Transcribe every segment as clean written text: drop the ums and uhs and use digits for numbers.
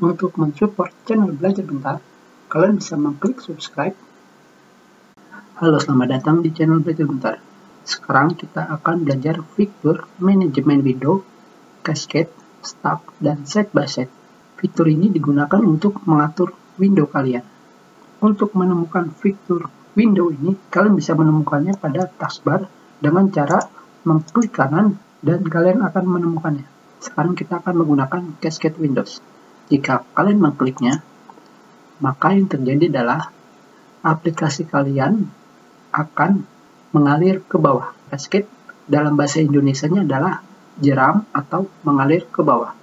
Untuk mensupport channel Belajar Bentar, kalian bisa mengklik subscribe. Halo, selamat datang di channel Belajar Bentar. Sekarang kita akan belajar fitur manajemen window, cascade, stack, dan side by side. Fitur ini digunakan untuk mengatur window kalian. Untuk menemukan fitur window ini, kalian bisa menemukannya pada taskbar dengan cara mengklik kanan dan kalian akan menemukannya. Sekarang kita akan menggunakan cascade windows. Jika kalian mengkliknya, maka yang terjadi adalah aplikasi kalian akan mengalir ke bawah. Cascade dalam bahasa Indonesianya adalah jeram atau mengalir ke bawah.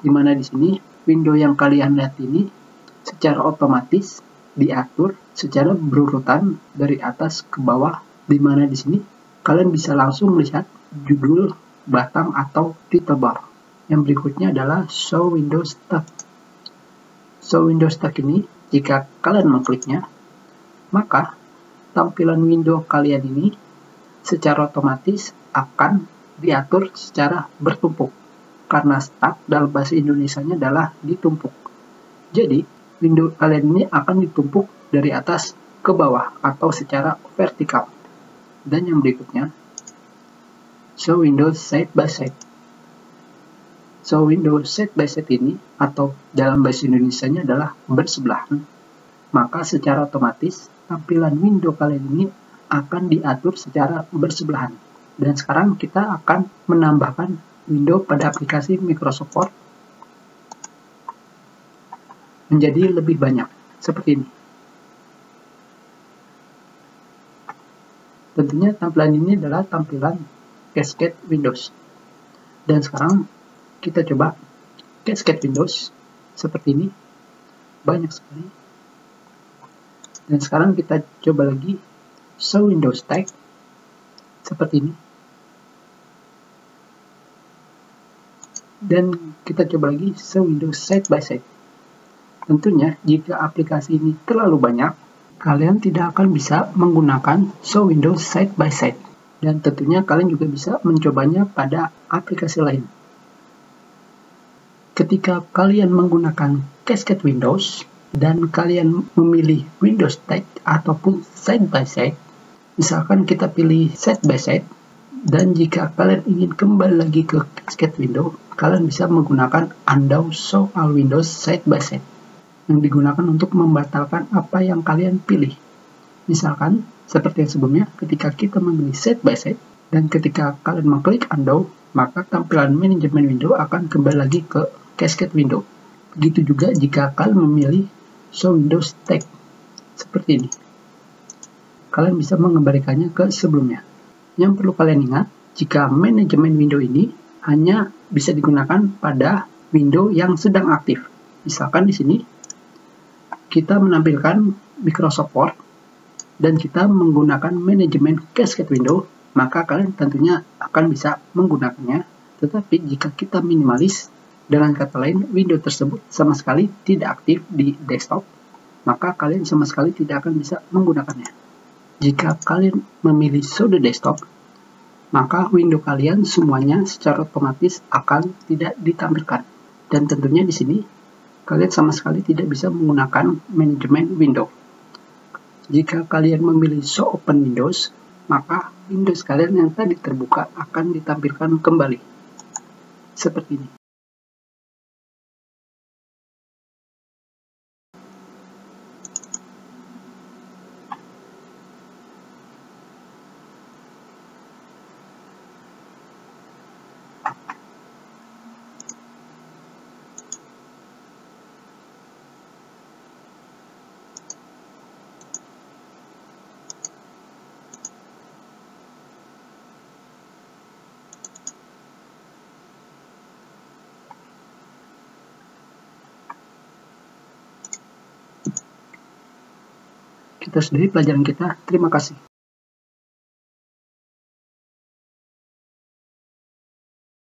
Dimana di sini window yang kalian lihat ini secara otomatis diatur secara berurutan dari atas ke bawah. Dimana di sini kalian bisa langsung melihat judul, batang atau title bar. Yang berikutnya adalah Show Window Stack. Show Window Stack ini, jika kalian mengkliknya, maka tampilan window kalian ini secara otomatis akan diatur secara bertumpuk. Karena stack dalam bahasa Indonesianya adalah ditumpuk. Jadi, window kalian ini akan ditumpuk dari atas ke bawah atau secara vertikal. Dan yang berikutnya, Show Window Side by Side. So, window side by side ini, atau dalam bahasa Indonesianya adalah bersebelahan, maka secara otomatis tampilan window kalian ini akan diatur secara bersebelahan. Dan sekarang kita akan menambahkan window pada aplikasi Microsoft Word menjadi lebih banyak, seperti ini. Tentunya tampilan ini adalah tampilan cascade windows. Dan sekarang kita coba cascade windows seperti ini, banyak sekali. Dan sekarang kita coba lagi show window stack seperti ini. Dan kita coba lagi show window side by side. Tentunya jika aplikasi ini terlalu banyak, kalian tidak akan bisa menggunakan show window side by side. Dan tentunya kalian juga bisa mencobanya pada aplikasi lain. Ketika kalian menggunakan cascade windows dan kalian memilih window stack ataupun side by side, misalkan kita pilih side by side, dan jika kalian ingin kembali lagi ke cascade window, kalian bisa menggunakan undo show all windows side by side yang digunakan untuk membatalkan apa yang kalian pilih. Misalkan seperti yang sebelumnya, ketika kita memilih side by side dan ketika kalian mengklik undo, maka tampilan manajemen window akan kembali lagi ke cascade window. Begitu juga jika kalian memilih show window stack seperti ini. Kalian bisa mengembalikannya ke sebelumnya. Yang perlu kalian ingat, jika manajemen window ini hanya bisa digunakan pada window yang sedang aktif. Misalkan di sini kita menampilkan Microsoft Word dan kita menggunakan manajemen cascade window, maka kalian tentunya akan bisa menggunakannya. Tetapi jika kita minimalis, dengan kata lain, window tersebut sama sekali tidak aktif di desktop, maka kalian sama sekali tidak akan bisa menggunakannya. Jika kalian memilih show the desktop, maka window kalian semuanya secara otomatis akan tidak ditampilkan. Dan tentunya di sini, kalian sama sekali tidak bisa menggunakan manajemen window. Jika kalian memilih show open windows, maka windows kalian yang tadi terbuka akan ditampilkan kembali. Seperti ini. Kita sudahi pelajaran kita. Terima kasih.